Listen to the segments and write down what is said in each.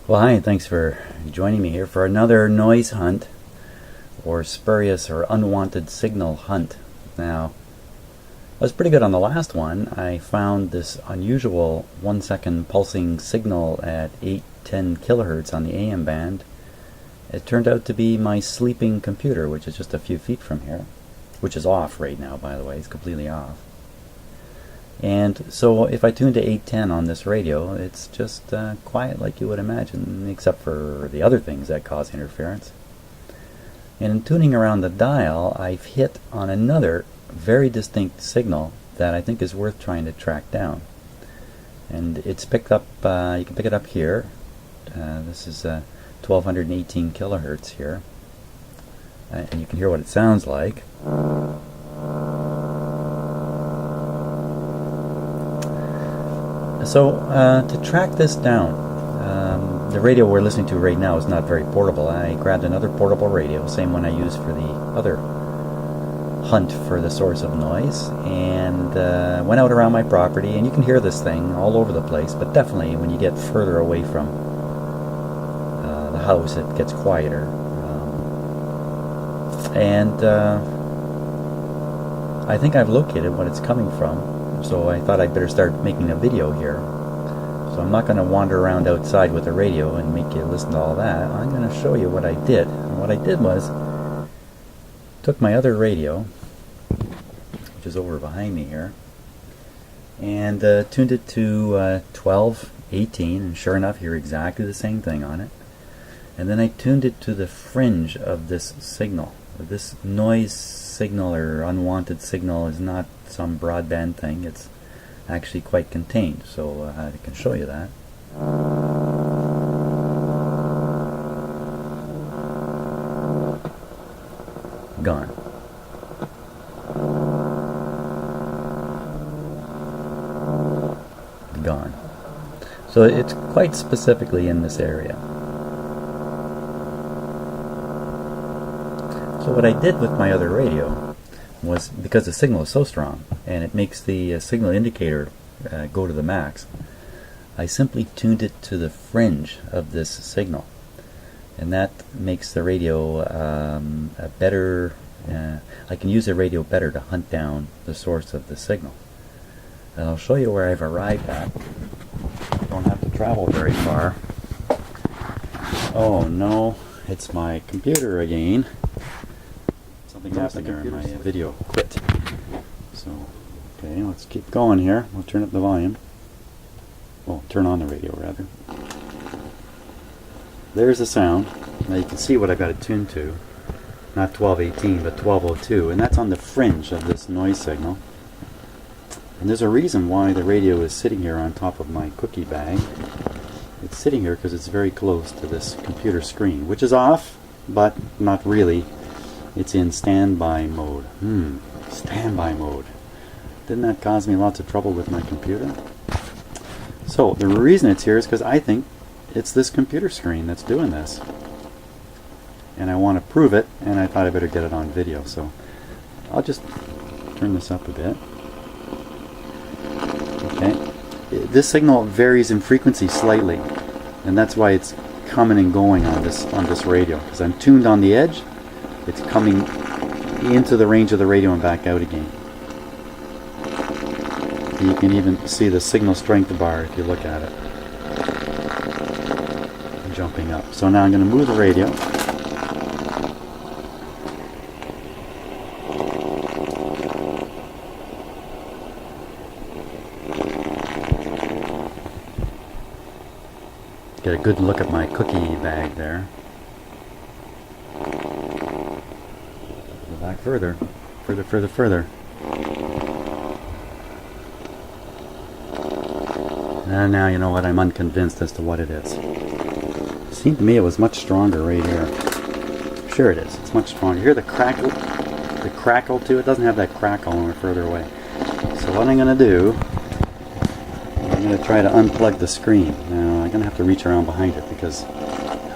Well, hi, and thanks for joining me here for another noise hunt, or spurious or unwanted signal hunt. Now, I was pretty good on the last one. I found this unusual 1-second pulsing signal at 810 kHz on the AM band. It turned out to be my sleeping computer, which is just a few feet from here, which is off right now, by the way. It's completely off. And so if I tune to 810 on this radio, it's just quiet like you would imagine, except for the other things that cause interference. And in tuning around the dial, I've hit on another very distinct signal that I think is worth trying to track down. And it's picked up, you can pick it up here. This is 1218 kilohertz here. And you can hear what it sounds like. So to track this down, the radio we're listening to right now is not very portable. I grabbed another portable radio, same one I used for the other hunt for the source of noise, and went out around my property, and you can hear this thing all over the place, but definitely when you get further away from the house it gets quieter. I think I've located what it's coming from. So I thought I'd better start making a video here. So I'm not going to wander around outside with the radio and make you listen to all that. I'm going to show you what I did. And what I did was, took my other radio, which is over behind me here, and tuned it to 1218, and sure enough, hear exactly the same thing on it. And then I tuned it to the fringe of this signal. This noise signal or unwanted signal is not some broadband thing. It's actually quite contained, so I can show you that. Gone. Gone. So it's quite specifically in this area. So what I did with my other radio was, because the signal is so strong and it makes the signal indicator go to the max, I simply tuned it to the fringe of this signal, and that makes the radio a better, I can use the radio better to hunt down the source of the signal. And I'll show you where I've arrived at. Don't have to travel very far. Oh no, it's my computer again. Something happened there and my video quit. So, okay, let's keep going here. We'll turn up the volume. Well, turn on the radio rather. There's the sound. Now you can see what I've got it tuned to. Not 1218, but 1202. And that's on the fringe of this noise signal. And there's a reason why the radio is sitting here on top of my cookie bag. It's sitting here because it's very close to this computer screen, which is off, but not really. It's in standby mode. Standby mode. Didn't that cause me lots of trouble with my computer? So the reason it's here is because I think it's this computer screen that's doing this. And I want to prove it, and I thought I better get it on video. So I'll just turn this up a bit. Okay. This signal varies in frequency slightly, and that's why it's coming and going on this radio. Because I'm tuned on the edge. It's coming into the range of the radio and back out again. You can even see the signal strength bar if you look at it. Jumping up. So now I'm going to move the radio. Get a good look at my cookie bag there. Back further. Further. And now you know what, I'm unconvinced as to what it is. It seemed to me it was much stronger right here. Sure it is, it's much stronger. You hear the crackle too? It doesn't have that crackle when we're further away. So what I'm going to do, I'm going to try to unplug the screen. Now I'm going to have to reach around behind it because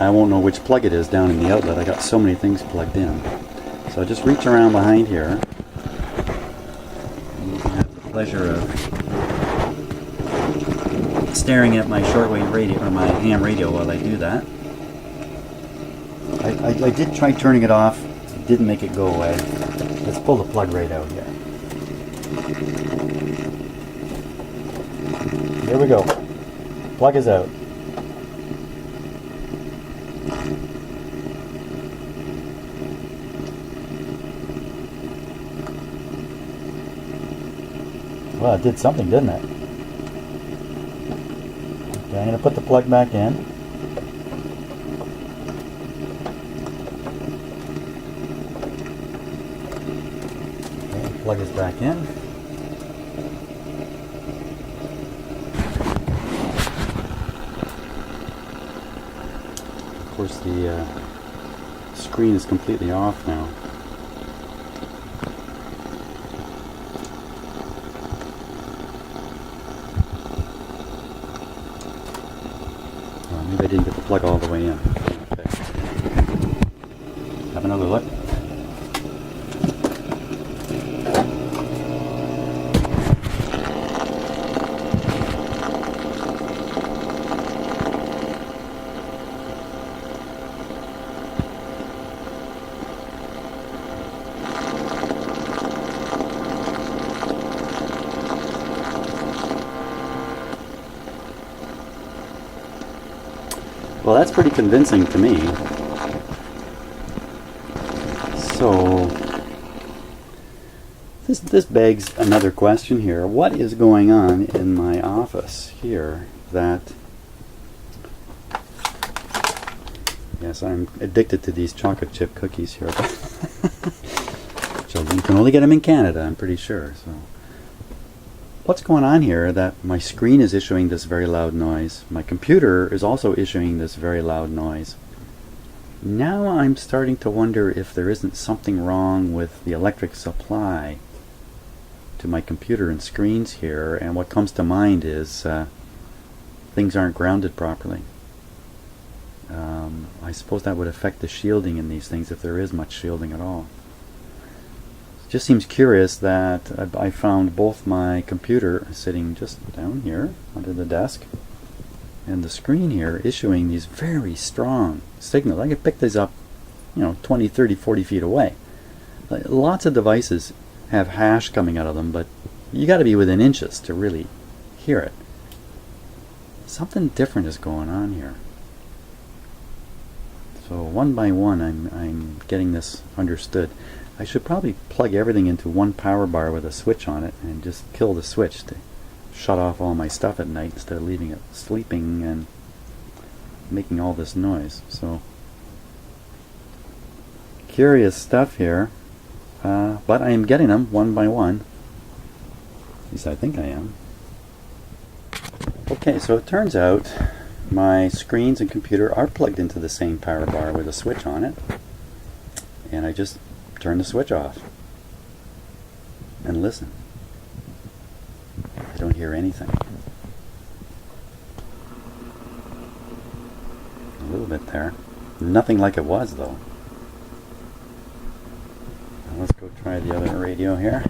I won't know which plug it is down in the outlet. I got so many things plugged in. So just reach around behind here. And you can have the pleasure of staring at my shortwave radio or my ham radio while I do that. I did try turning it off. It didn't make it go away. Let's pull the plug right out here. Here we go. Plug is out. Well, it did something, didn't it? Okay, I'm going to put the plug back in. Okay, the plug is back in. Of course, the screen is completely off now. Maybe I didn't get the plug all the way in. Okay. Have another look. Well, that's pretty convincing to me. So, this begs another question here. What is going on in my office here that... Yes, I'm addicted to these chocolate chip cookies here. So you can only get them in Canada, I'm pretty sure. So, what's going on here that my screen is issuing this very loud noise? My computer is also issuing this very loud noise. Now I'm starting to wonder if there isn't something wrong with the electric supply to my computer and screens here, and what comes to mind is things aren't grounded properly. I suppose that would affect the shielding in these things if there is much shielding at all. It just seems curious that I found both my computer sitting just down here under the desk and the screen here issuing these very strong signals. I could pick these up, 20, 30, 40 feet away. Lots of devices have hash coming out of them, but you got to be within inches to really hear it. Something different is going on here. So one by one I'm getting this understood. I should probably plug everything into one power bar with a switch on it and just kill the switch to shut off all my stuff at night instead of leaving it sleeping and making all this noise. So curious stuff here, but I am getting them one by one. At least I think I am. Okay, so it turns out my screens and computer are plugged into the same power bar with a switch on it, and I just turn the switch off and listen. I don't hear anything. A little bit there. Nothing like it was though. Now let's go try the other radio here.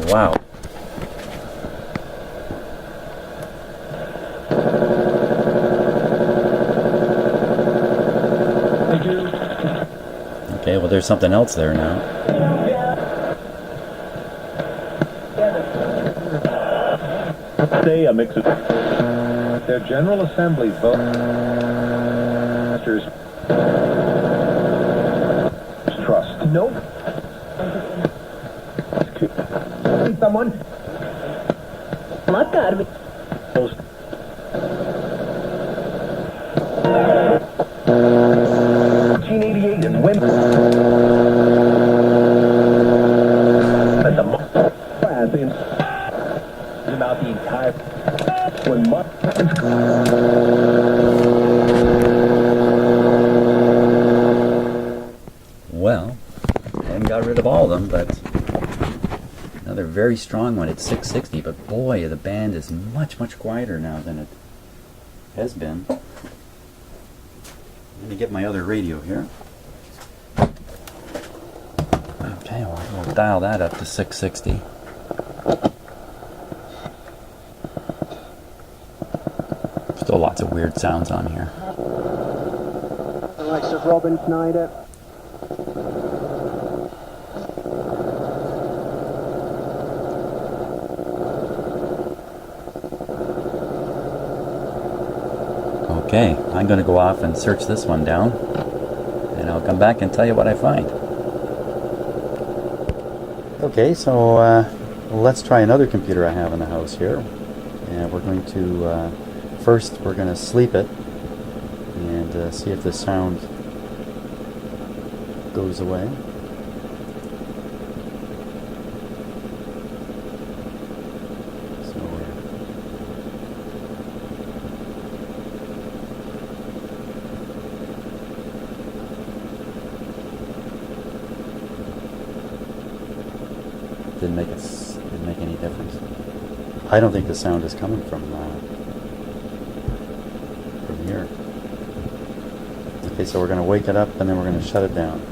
Wow. Okay, well there's something else there now. Say a mix of their General Assembly voters trust. Nope. Someone. Matar-me. 1988 and when at the about the entire when well, I haven't got rid of all of them, but another very strong one. It's 660, but boy, the band is much, much quieter now than it has been. me get my other radio here. Okay, we'll dial that up to 660. Still lots of weird sounds on here. The likes of Robin Snyder. Okay, I'm going to go off and search this one down, and I'll come back and tell you what I find. Okay, so let's try another computer I have in the house here, and we're going to first we're going to sleep it and see if the sound goes away. Didn't make any difference. I don't think the sound is coming from here. Okay, so we're going to wake it up and then we're going to shut it down.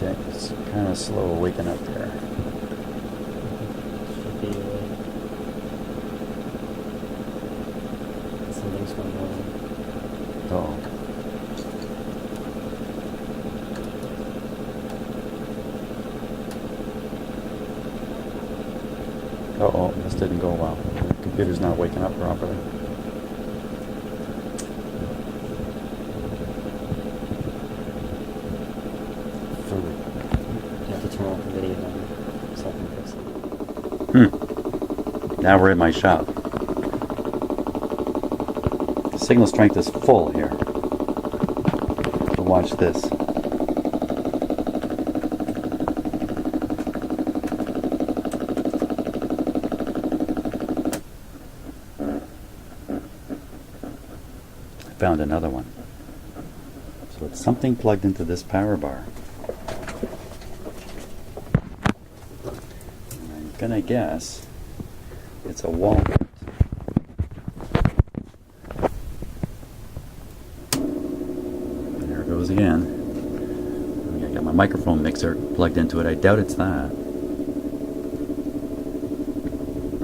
Okay, it's kind of slow waking up there. Should be awake. Something's going on. Oh. Uh-oh, this didn't go well. The computer's not waking up properly. You have to turn off the video and self fix it. Now we're in my shop. The signal strength is full here. So watch this. I found another one. So it's something plugged into this power bar. And I'm gonna guess it's a wall mount. And there it goes again. I got my microphone mixer plugged into it. I doubt it's that.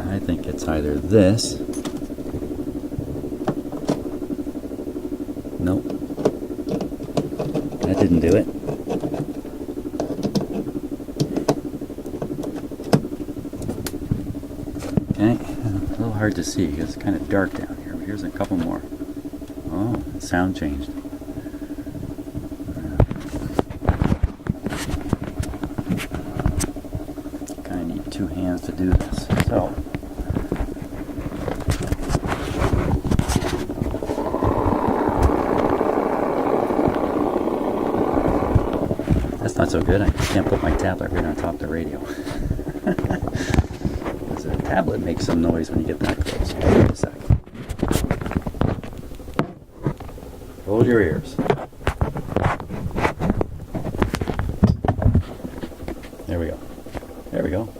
I think it's either this. Nope. That didn't do it. Okay, a little hard to see because it's kind of dark down here. But here's a couple more. Oh, the sound changed. Kind of need two hands to do this. So, that's not so good. I can't put my tablet right on top of the radio. The tablet makes some noise when you get that close. Wait a second. Hold your ears. There we go. There we go.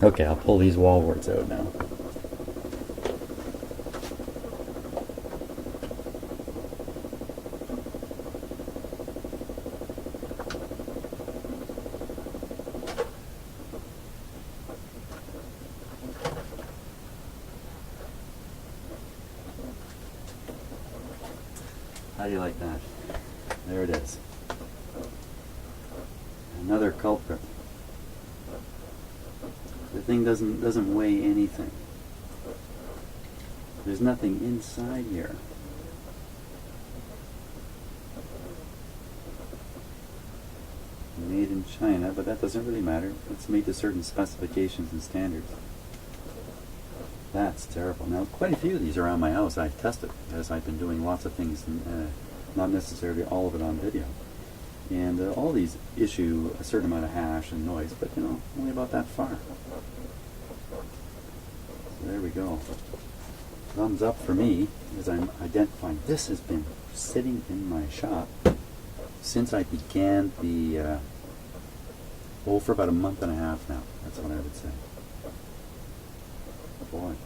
Okay, I'll pull these wall warts out now. How do you like that? There it is. Another culprit. The thing doesn't weigh anything. There's nothing inside here. Made in China, but that doesn't really matter. It's made to certain specifications and standards. That's terrible. Now, quite a few of these around my house I've tested, as I've been doing lots of things, and not necessarily all of it on video. And all these issue a certain amount of hash and noise, but you know, only about that far. So there we go. Thumbs up for me as I'm identifying. This has been sitting in my shop since I began the, for about a month and a half now. That's what I would say. Boy.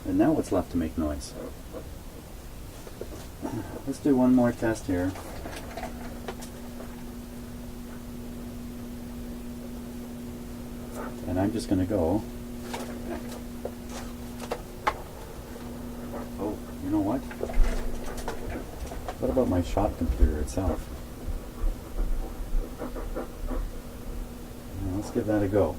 And now what's left to make noise? Let's do one more test here. And I'm just going to go. Oh, you know what? What about my shop computer itself? Let's give that a go.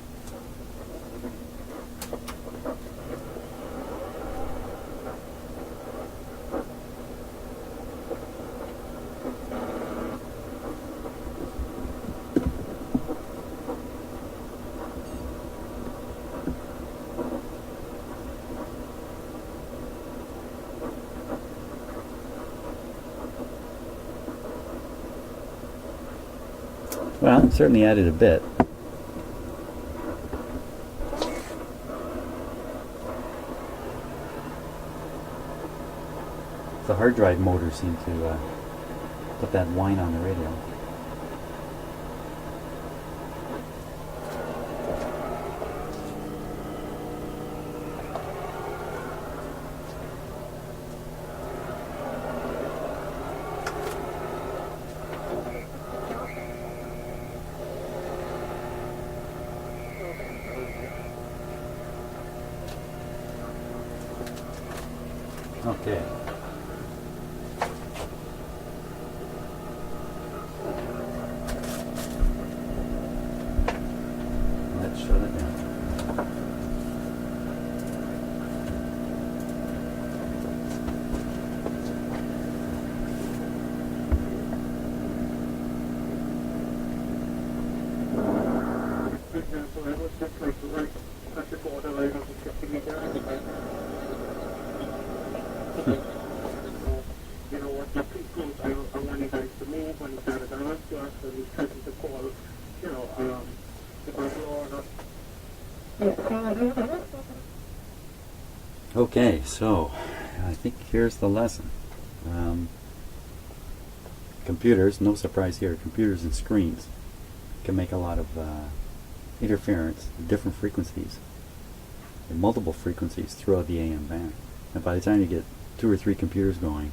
Well, it certainly added a bit. The hard drive motor seemed to put that whine on the radio. Okay. Let's shut it down. You know what, I want you guys to move when he's out of the restaurant, so he's trying to call, you know, Okay, so I think here's the lesson. Computers, no surprise here, computers and screens can make a lot of interference, different frequencies, and multiple frequencies throughout the AM band. And by the time you get 2 or 3 computers going,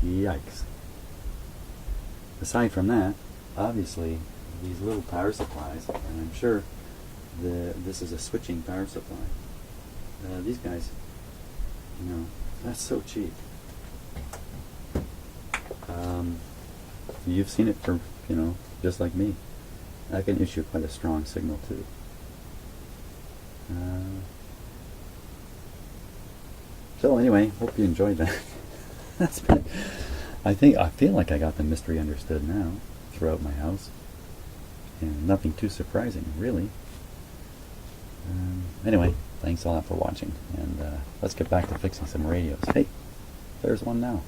yikes. Aside from that, obviously, these little power supplies, and I'm sure this is a switching power supply. These guys, you know, that's so cheap. You've seen it for, you know, just like me. I can issue quite a strong signal too. So anyway, hope you enjoyed that. That's been, I feel like I got the mystery understood now throughout my house, and nothing too surprising really. Anyway, thanks a lot for watching, and let's get back to fixing some radios. Hey, there's one now.